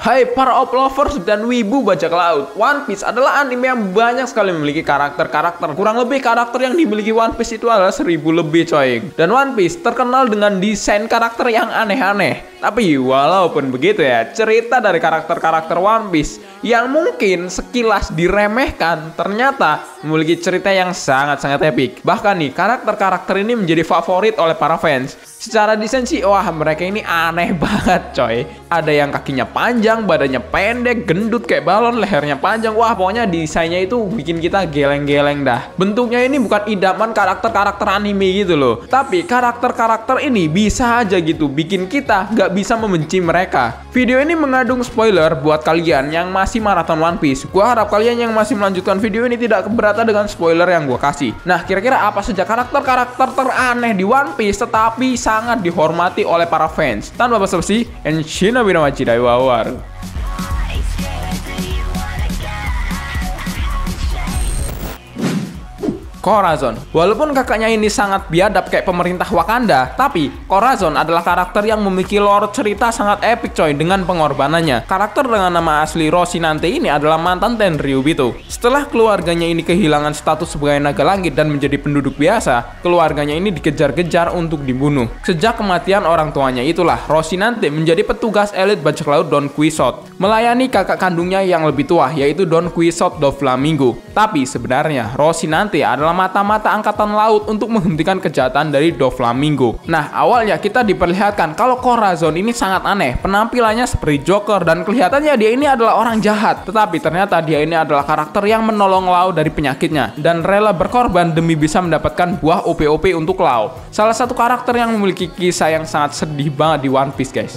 Hai para op lovers dan wibu bajak laut, One Piece adalah anime yang banyak sekali memiliki karakter-karakter. Kurang lebih karakter yang dimiliki One Piece itu adalah 1000 lebih coy. Dan One Piece terkenal dengan desain karakter yang aneh-aneh. Tapi walaupun begitu ya, cerita dari karakter-karakter One Piece yang mungkin sekilas diremehkan ternyata memiliki cerita yang sangat-sangat epic. Bahkan nih, karakter-karakter ini menjadi favorit oleh para fans. Secara desain sih, wah mereka ini aneh banget coy. Ada yang kakinya panjang, badannya pendek, gendut kayak balon, lehernya panjang. Wah pokoknya desainnya itu bikin kita geleng-geleng dah. Bentuknya ini bukan idaman karakter-karakter anime gitu loh. Tapi karakter-karakter ini bisa aja gitu bikin kita gak bisa membenci mereka. Video ini mengandung spoiler buat kalian yang masih maraton One Piece. Gua harap kalian yang masih melanjutkan video ini tidak keberatan dengan spoiler yang gua kasih. Nah kira-kira apa saja karakter-karakter teraneh di One Piece tetapi sangat dihormati oleh para fans? Tanpa basa-basi, Enshina Binamachi Daiwawar. Corazon. Walaupun kakaknya ini sangat biadab kayak pemerintah Wakanda, tapi Corazon adalah karakter yang memiliki lore cerita sangat epic coy dengan pengorbanannya. Karakter dengan nama asli Rocinante ini adalah mantan Tenryubito. Setelah keluarganya ini kehilangan status sebagai naga langit dan menjadi penduduk biasa, keluarganya ini dikejar-kejar untuk dibunuh. Sejak kematian orang tuanya itulah Rocinante menjadi petugas elit bajak laut Don Quixote, melayani kakak kandungnya yang lebih tua yaitu Don Quixote Doflamingo. Tapi sebenarnya Rocinante adalah mata-mata angkatan laut untuk menghentikan kejahatan dari Doflamingo. Nah, awalnya kita diperlihatkan kalau Corazon ini sangat aneh. Penampilannya seperti Joker dan kelihatannya dia ini adalah orang jahat. Tetapi ternyata dia ini adalah karakter yang menolong Lau dari penyakitnya dan rela berkorban demi bisa mendapatkan buah OP-OP untuk Lau. Salah satu karakter yang memiliki kisah yang sangat sedih banget di One Piece, guys.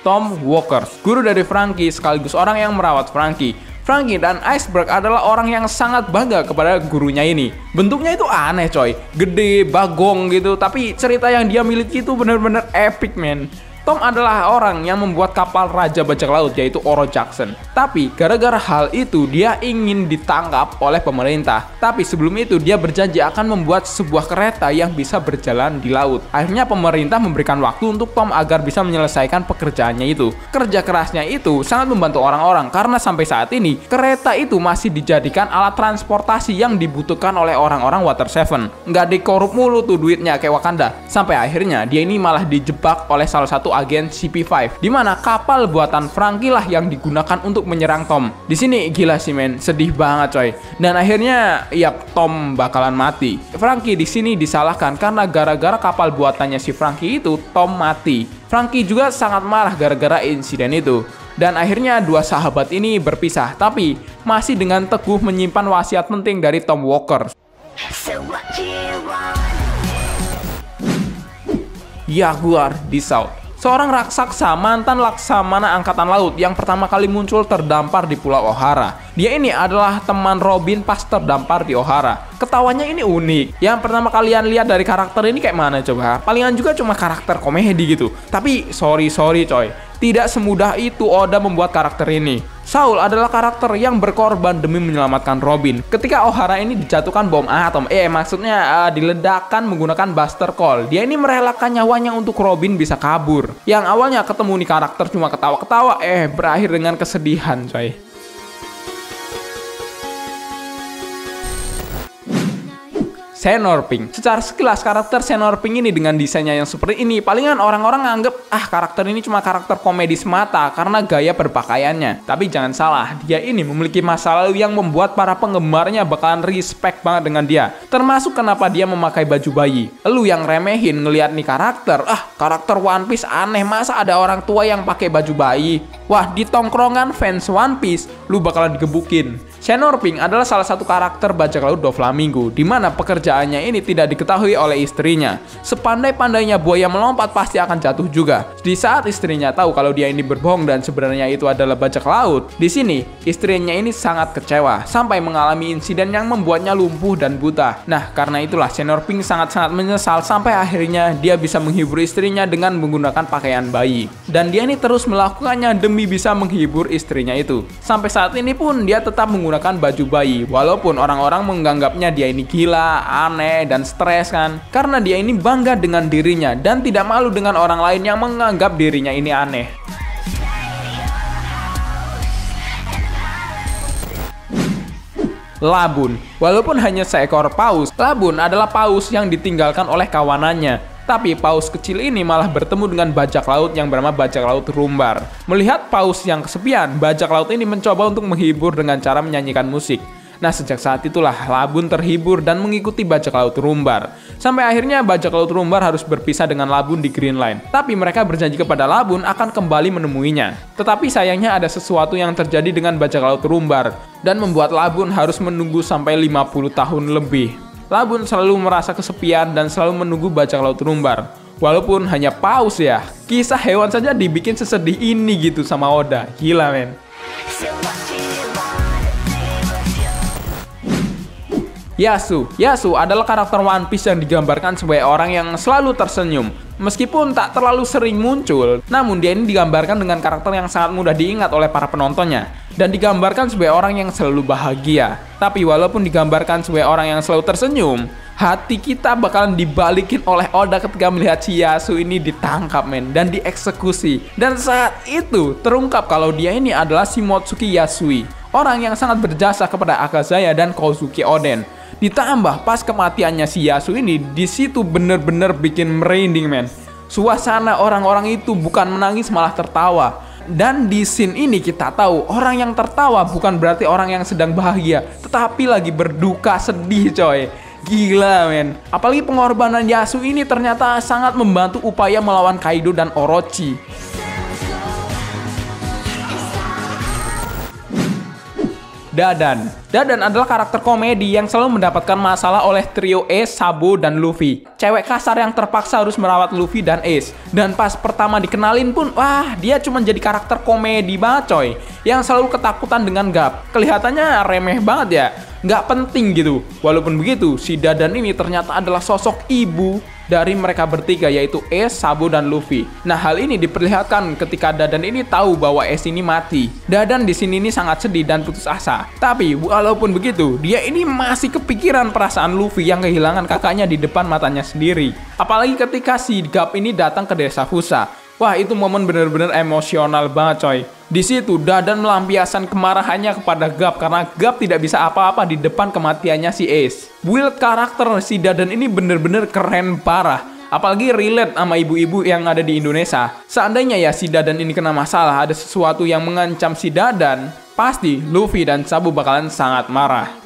Tom Walker, guru dari Franky sekaligus orang yang merawat Franky. Franky dan Iceberg adalah orang yang sangat bangga kepada gurunya ini. Bentuknya itu aneh coy, gede, bagong gitu, tapi cerita yang dia miliki itu bener-bener epic man. Tom adalah orang yang membuat kapal raja bajak laut yaitu Oro Jackson. Tapi gara-gara hal itu dia ingin ditangkap oleh pemerintah. Tapi sebelum itu dia berjanji akan membuat sebuah kereta yang bisa berjalan di laut. Akhirnya pemerintah memberikan waktu untuk Tom agar bisa menyelesaikan pekerjaannya itu. Kerja kerasnya itu sangat membantu orang-orang karena sampai saat ini kereta itu masih dijadikan alat transportasi yang dibutuhkan oleh orang-orang Water Seven. Nggak dikorup mulu tuh duitnya kayak Wakanda. Sampai akhirnya dia ini malah dijebak oleh salah satu agen CP5, di mana kapal buatan Franky lah yang digunakan untuk menyerang Tom. Di sini gila sih men, sedih banget coy. Dan akhirnya ya Tom bakalan mati. Franky di sini disalahkan karena gara-gara kapal buatannya si Franky itu Tom mati. Franky juga sangat marah gara-gara insiden itu. Dan akhirnya dua sahabat ini berpisah, tapi masih dengan teguh menyimpan wasiat penting dari Tom Walker. Jaguar di South. Seorang raksasa mantan laksamana angkatan laut yang pertama kali muncul terdampar di Pulau Ohara. Dia ini adalah teman Robin pas terdampar di Ohara. Ketawanya ini unik. Yang pertama kalian lihat dari karakter ini kayak mana coba? Palingan juga cuma karakter komedi gitu. Tapi sorry coy, tidak semudah itu Oda membuat karakter ini. Saul adalah karakter yang berkorban demi menyelamatkan Robin. Ketika Ohara ini dijatuhkan bom atom, maksudnya diledakkan menggunakan Buster Call. Dia ini merelakan nyawanya untuk Robin bisa kabur. Yang awalnya ketemu nih karakter cuma ketawa-ketawa, berakhir dengan kesedihan coy. Senor Pink. Secara sekilas karakter Senor Pink ini dengan desainnya yang seperti ini, palingan orang-orang nganggep karakter ini cuma karakter komedi semata karena gaya berpakaiannya. Tapi jangan salah, dia ini memiliki masa lalu yang membuat para penggemarnya bakalan respect banget dengan dia. Termasuk kenapa dia memakai baju bayi. Lu yang remehin ngeliat nih karakter, karakter One Piece aneh, masa ada orang tua yang pakai baju bayi? Wah, di tongkrongan fans One Piece, lu bakalan digebukin. Senor Pink adalah salah satu karakter bajak laut Doflamingo, di mana pekerjaannya ini tidak diketahui oleh istrinya. Sepandai-pandainya buaya melompat pasti akan jatuh juga. Di saat istrinya tahu kalau dia ini berbohong dan sebenarnya itu adalah bajak laut, di sini istrinya ini sangat kecewa sampai mengalami insiden yang membuatnya lumpuh dan buta. Nah, karena itulah Senor Pink sangat-sangat menyesal sampai akhirnya dia bisa menghibur istrinya dengan menggunakan pakaian bayi. Dan dia ini terus melakukannya demi demi bisa menghibur istrinya itu. Sampai saat ini pun dia tetap menggunakan baju bayi, walaupun orang-orang menganggapnya dia ini gila, aneh, dan stres kan. Karena dia ini bangga dengan dirinya dan tidak malu dengan orang lain yang menganggap dirinya ini aneh. Labun. Walaupun hanya seekor paus, Labun adalah paus yang ditinggalkan oleh kawanannya. Tapi paus kecil ini malah bertemu dengan bajak laut yang bernama bajak laut rumbar. Melihat paus yang kesepian, bajak laut ini mencoba untuk menghibur dengan cara menyanyikan musik. Nah, sejak saat itulah Labun terhibur dan mengikuti bajak laut rumbar. Sampai akhirnya bajak laut rumbar harus berpisah dengan Labun di Green Line. Tapi mereka berjanji kepada Labun akan kembali menemuinya. Tetapi sayangnya ada sesuatu yang terjadi dengan bajak laut rumbar dan membuat Labun harus menunggu sampai 50 tahun lebih. Labun selalu merasa kesepian dan selalu menunggu bajak laut rumbar. Walaupun hanya paus ya, kisah hewan saja dibikin sesedih ini gitu sama Oda. Gila men. Yasu adalah karakter One Piece yang digambarkan sebagai orang yang selalu tersenyum. Meskipun tak terlalu sering muncul, namun dia ini digambarkan dengan karakter yang sangat mudah diingat oleh para penontonnya. Dan digambarkan sebagai orang yang selalu bahagia. Tapi walaupun digambarkan sebagai orang yang selalu tersenyum, hati kita bakalan dibalikin oleh Oda ketika melihat si Yasu ini ditangkap men dan dieksekusi. Dan saat itu terungkap kalau dia ini adalah Shimotsuki Yasui, orang yang sangat berjasa kepada Akazaya dan Kozuki Oden. Ditambah pas kematiannya si Yasu ini, di situ bener-bener bikin merinding men. Suasana orang-orang itu bukan menangis malah tertawa. Dan di scene ini kita tahu orang yang tertawa bukan berarti orang yang sedang bahagia, tetapi lagi berduka sedih coy. Gila men. Apalagi pengorbanan Yasu ini ternyata sangat membantu upaya melawan Kaido dan Orochi. Dadan adalah karakter komedi yang selalu mendapatkan masalah oleh trio Ace, Sabo, dan Luffy. Cewek kasar yang terpaksa harus merawat Luffy dan Ace. Dan pas pertama dikenalin pun, wah dia cuma jadi karakter komedi banget coy. Yang selalu ketakutan dengan Gap. Kelihatannya remeh banget ya, nggak penting gitu. Walaupun begitu, si Dadan ini ternyata adalah sosok ibu dari mereka bertiga, yaitu Ace, Sabo, dan Luffy. Nah, hal ini diperlihatkan ketika Dadan ini tahu bahwa Ace ini mati. Dadan di sini ini sangat sedih dan putus asa. Tapi walaupun begitu, dia ini masih kepikiran perasaan Luffy yang kehilangan kakaknya di depan matanya sendiri. Apalagi ketika si Gap ini datang ke desa Fusa. Wah, itu momen bener-bener emosional banget coy. Di situ Dadan melampiaskan kemarahannya kepada Gap karena Gap tidak bisa apa-apa di depan kematiannya si Ace. Build karakter si Dadan ini bener-bener keren parah. Apalagi relate sama ibu-ibu yang ada di Indonesia. Seandainya ya si Dadan ini kena masalah, ada sesuatu yang mengancam si Dadan, pasti Luffy dan Sabo bakalan sangat marah.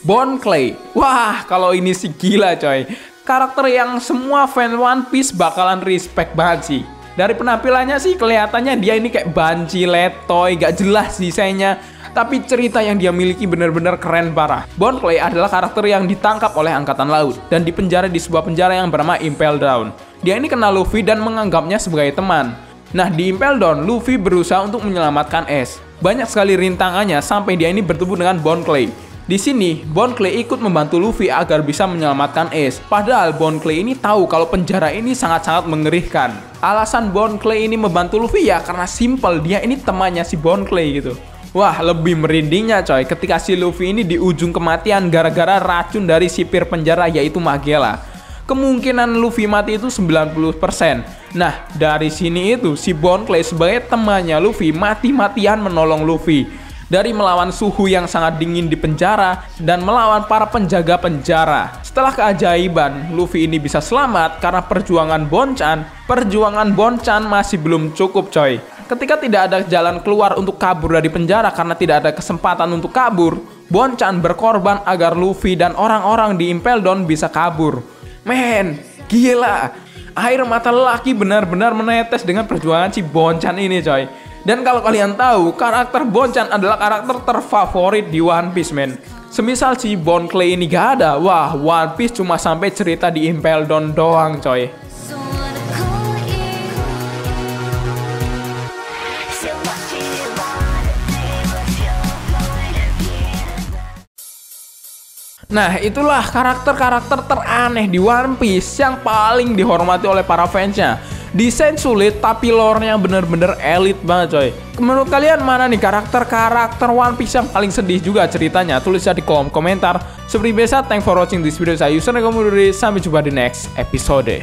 Bon Clay. Wah, kalau ini sih gila coy. Karakter yang semua fan One Piece bakalan respect banget sih. Dari penampilannya sih kelihatannya dia ini kayak banci, letoy, gak jelas desainnya. Tapi cerita yang dia miliki bener-bener keren parah. Bon Clay adalah karakter yang ditangkap oleh Angkatan Laut dan dipenjara di sebuah penjara yang bernama Impel Down. Dia ini kenal Luffy dan menganggapnya sebagai teman. Nah, di Impel Down, Luffy berusaha untuk menyelamatkan Ace. Banyak sekali rintangannya sampai dia ini bertemu dengan Bon Clay. Di sini, Bon Clay ikut membantu Luffy agar bisa menyelamatkan Ace. Padahal Bon Clay ini tahu kalau penjara ini sangat-sangat mengerikan. Alasan Bon Clay ini membantu Luffy ya karena simple, dia ini temannya si Bon Clay gitu. Wah, lebih merindingnya coy ketika si Luffy ini di ujung kematian gara-gara racun dari sipir penjara yaitu Magella. Kemungkinan Luffy mati itu 90%. Nah, dari sini itu si Bon Clay sebagai temannya Luffy mati-matian menolong Luffy. Dari melawan suhu yang sangat dingin di penjara dan melawan para penjaga penjara. Setelah keajaiban, Luffy ini bisa selamat karena perjuangan Bonchan. Perjuangan Bonchan masih belum cukup coy. Ketika tidak ada jalan keluar untuk kabur dari penjara karena tidak ada kesempatan untuk kabur, Bonchan berkorban agar Luffy dan orang-orang di Impel Down bisa kabur. Men, gila. Air mata lelaki benar-benar menetes dengan perjuangan si Bonchan ini coy. Dan kalau kalian tahu, karakter Bonchan adalah karakter terfavorit di One Piece, men. Semisal si Bon Clay ini gak ada, wah, One Piece cuma sampai cerita di Impel Down doang, coy. Nah, itulah karakter-karakter teraneh di One Piece yang paling dihormati oleh para fansnya. Desain sulit tapi lore-nya bener-bener elit banget coy. Menurut kalian mana nih karakter-karakter One Piece yang paling sedih juga ceritanya? Tulis ya di kolom komentar. Seperti biasa, thanks for watching this video. Saya Yusan Rekomenduri. Sampai jumpa di next episode.